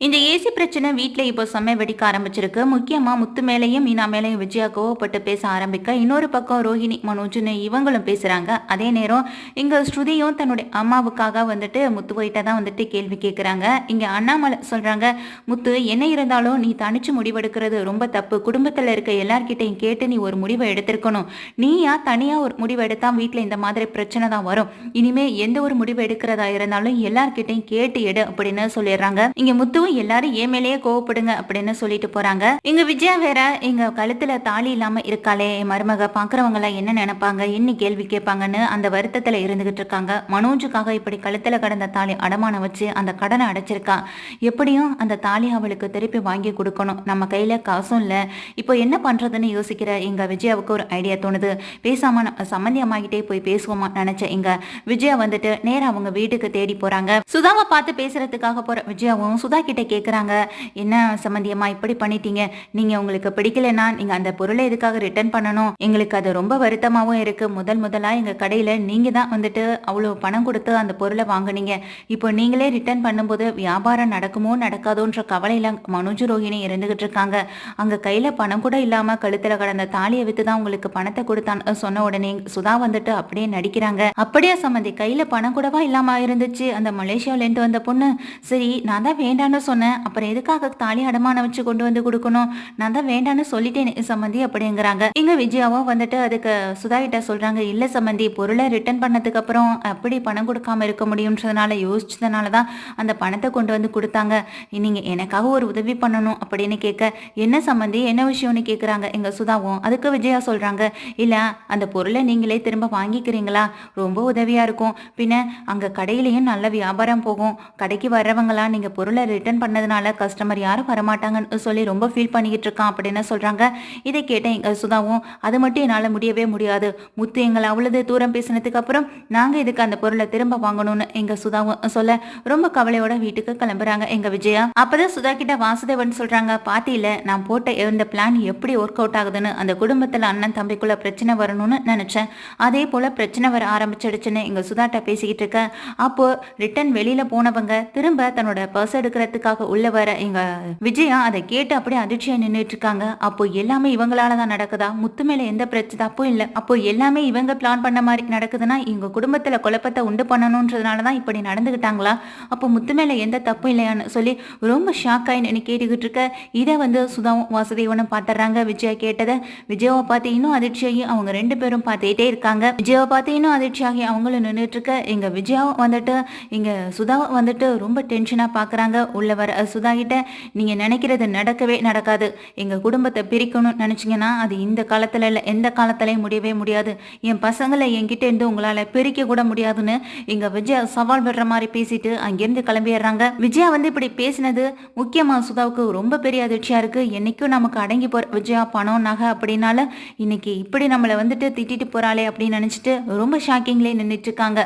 இந்த ஏசி பிரச்சனை வீட்ல இப்போ செம்ம வெடிக்க ஆரம்பிச்சிருக்கு. முக்கியமா முத்து மேலயும், மீனா மேலயும் விஜயா கோவப்பட்டு பேச ஆரம்பிக்க, இன்னொரு பக்கம் ரோஹிணி, மனோஜ்னு இவங்களும் பேசுறாங்க. அதே நேரம் இங்க ஸ்ருதியும் தன்னுடைய அம்மாவுக்காக வந்துட்டு முத்துவைட்ட தான் வந்துட்டு கேள்வி கேட்குறாங்க. இங்க அண்ணாமலை சொல்றாங்க, "முத்து என்ன இருந்தாலும் நீ தனிச்சு முடிவெடுக்கிறது ரொம்ப தப்பு. குடும்பத்துல இருக்க எல்லார்கிட்டயும் கேட்டு நீ ஒரு முடிவை எடுத்திருக்கணும். நீயா தனியா ஒரு முடிவு எடுத்தா வீட்ல இந்த மாதிரி பிரச்சனை தான் வரும். இனிமே எந்த ஒரு முடிவு எடுக்கிறதா இருந்தாலும் எல்லார்கிட்டயும் கேட்டு எடு" அப்படின்னு சொல்லிடுறாங்க. இங்க முத்துவும் எல்லாரும் ஏன் மேலேயே கோவப்படுங்க அப்படின்னு சொல்லிட்டு போறாங்க. எங்க விஜயா வேற எங்க கழுத்துல தாலி இல்லாம இருக்காளே, என் மருமக பாக்குறவங்க எல்லாம் என்ன நினைப்பாங்க, என்ன கேள்வி கேட்பாங்கன்னு அந்த வருத்தத்துல இருந்துகிட்டு இருக்காங்க. மனோஜுக்காக இப்படி கழுத்துல கடந்த தாலி அடமானம் வச்சு அந்த கடனை அடைச்சிருக்கா. எப்படியும் அந்த தாலி அவளுக்கு திருப்பி வாங்கி கொடுக்கணும். நம்ம கையில காசும் இல்ல. இப்போ என்ன பண்றதுன்னு யோசிக்கிற எங்க விஜயாவுக்கு ஒரு ஐடியா தோணுது. பேசாம சம்மந்தி அம்மாகிட்டே போய் பேசுவோமா நினைச்ச எங்க விஜயா வந்துட்டு நேரா அவங்க வீட்டுக்கு தேடி போறாங்க. சுதாவை பார்த்து பேசுறதுக்காக போற விஜயாவும் சுதா கிட்ட கேட்குறாங்க, "என்ன சம்மந்தியம்மா இப்படி பண்ணிட்டீங்க? நீங்க உங்களுக்கு பிடிக்கலன்னா நீங்க அந்த பொருளை எதுக்காக ரிட்டர்ன் பண்ணணும்? எங்களுக்கு அது ரொம்ப வருத்தமாகவும் இருக்கு. முதலா எங்க கடையில நீங்க தான் வந்துட்டு அவ்வளோ பணம் கொடுத்து அந்த பொருளை வாங்குனீங்க. இப்போ நீங்களே ரிட்டர்ன் பண்ணும்போது வியாபாரம் நடக்குமோ நடக்காதோன்ற கவலையில மனோஜ் ரோஹிணி இருந்துகிட்டு இருக்காங்க. அங்க கையில பணம் கூட இல்லாம கழுத்துல கடந்த தாலியை வித்து தான் உங்களுக்கு பணத்தை கொடுத்தான்னு சொன்ன உடனே சுதா வந்துட்டு அப்படியே நடிக்கிறாங்க. அப்படியே சம்மந்தி கையில பணம் கூடவா இல்லாம இருந்துச்சு அந்த மலேசியாவில இருந்து வந்த பொண்ணு? சரி நான் தான் வேண்டான்னு சொன்னேன். அப்புறம் எதுக்காக தாலி அடமானம் வச்சு கொண்டு வந்து கொடுக்கணும்? நான் தான் வேண்டான்னு சொல்லிட்டேன் சம்மந்தி அப்படிங்கிறாங்க. இங்க விஜயாவும் வந்துட்டு அதுக்கு சுதா கிட்ட சொல்றாங்க, "இல்ல சம்மந்தி, பொருளை ரிட்டர்ன் பண்ணதுக்கு அப்புறம் அப்படி பணம் கொடுக்காம இருக்க முடியும்ன்றதுனால யோசிச்சதுனால தான் அந்த பணத்தை கொண்டு வந்து கொடுத்தாங்க. நீங்க எனக்காக ஒரு உதவி பண்ணணும்" அப்படின்னு கேட்க, "என்ன சம்மந்தி, என்ன விஷயம்னு கேட்குறாங்க எங்க சுதாவும். அதுக்கு விஜயா சொல்றாங்க, "இல்ல அந்த பொருளை நீங்களே திரும்ப வாங்கிக்கிறீங்களா? ரொம்ப உதவியா இருக்கும். பின்ன அங்க கடையிலையும் நல்ல வியாபாரம் போகும். கடைக்கு வர்றவங்களாம் நீங்க பொருளை ரிட்டர்ன் பண்ணதுனால கஸ்டமர் யாரும் வரமாட்டாங்கன்னு சொல்லி ரொம்ப ஃபீல் பண்ணிக்கிட்டு இருக்கான்" அப்படின்னு சொல்றாங்க. இதை கேட்ட எங்க சுதாவும், "அது மட்டும் என்னால முடியவே முடியாது. முத்து எங்களை அவ்வளவு தூரம் பேசினதுக்கு அப்புறம் நாங்க இதுக்கு அந்த பொருளை திரும்ப வாங்கணும்னு எங்க சுதாவும் சொல்ல ரொம்ப கவலையோட வீட்டுக்கு கிளம்புறாங்க எங்க விஜயா. அப்பதான் சுதா கிட்ட வாசுதேவன் சொல்றாங்க, "பாத்தியில நான் போட்ட இந்த பிளான் எப்படி ஒர்க் அவுட் ஆகுதுன்னு. அந்த குடும்பத்துல அண்ணன் தம்பிக்குள்ள பிரச்சனை வரணும்னு நினைச்சேன். அதே போல பிரச்சனை வர ஆரம்பிச்சிடுச்சுன்னு எங்க சுதாட்ட பேசிக்கிட்டு இருக்க. அப்போ ரிட்டன் வெளியில போனவங்க திரும்ப தன்னோட பர்ஸ் எடுக்கிறதுக்காக உள்ள வர எங்க விஜயா அதை கேட்டு அப்படியே அதிர்ச்சியா நின்றுட்டு இருக்காங்க. அப்போ எல்லாமே இவங்களால தான் நடக்குதா? முத்து மேல எந்த பிரச்சனை அப்போ இல்ல. அப்போ எல்லாமே இவங்க பிளான் பண்ண மாதிரி நடக்குதுன்னா இவங்க குடும்பத்துல குழப்பத்தை உண்டு பண்ணணும்ன்றதுனாலதான் இப்படி நடந்துகிட்டாங்களா? அப்போ முத்து மேல எந்த தப்பும் இல்லையான்னு சொல்லி ரொம்ப ஷாக் ஆகி நின்று கேட்டுக்கிட்டு இருக்க. இதை சுதாவும் வாசுதேவனும் பாத்துறாங்க. விஜயா கேட்டதை விஜயாவை பார்த்து இன்னும் அதிர்ச்சியாகி அவங்க ரெண்டு பேரும் பார்த்துட்டே இருக்காங்க. விஜயாவை பார்த்து இன்னும் அதிர்ச்சியாகி அவங்களும் நின்றுட்டு இருக்க. எங்க விஜயாவும் வந்துட்டு இங்க சுதாவை வந்துட்டு ரொம்ப டென்ஷனா பாக்குறாங்க. உள்ள வர சுதா கிட்ட, "நீங்க நினைக்கிறது நடக்கவே நடக்காது. எங்க குடும்பத்தை பிரிக்கணும்னு நினைச்சீங்கன்னா அது இந்த காலத்துல இல்ல, எந்த காலத்திலயும் முடியவே முடியாது. என் பசங்களை என்கிட்ட இருந்து உங்களால பிரிக்க கூட முடியாதுன்னு எங்க விஜயா சவால் விடுற மாதிரி பேசிட்டு அங்கிருந்து கிளம்பிடுறாங்க. விஜயா இப்படி பேசினது முக்கியமா சுதாவுக்கு ரொம்ப பெரிய அதிர்ச்சியா இருக்கு. என்னைக்கும் நமக்கு அடங்கி போற விஜயா பணம் நகை அப்படின்னால இன்னைக்கு இப்படி நம்மளை வந்துட்டு திட்டிட்டு போறாளே அப்படின்னு நினைச்சிட்டு ரொம்ப ஷாக்கிங்லேயே நின்றுட்டு இருக்காங்க.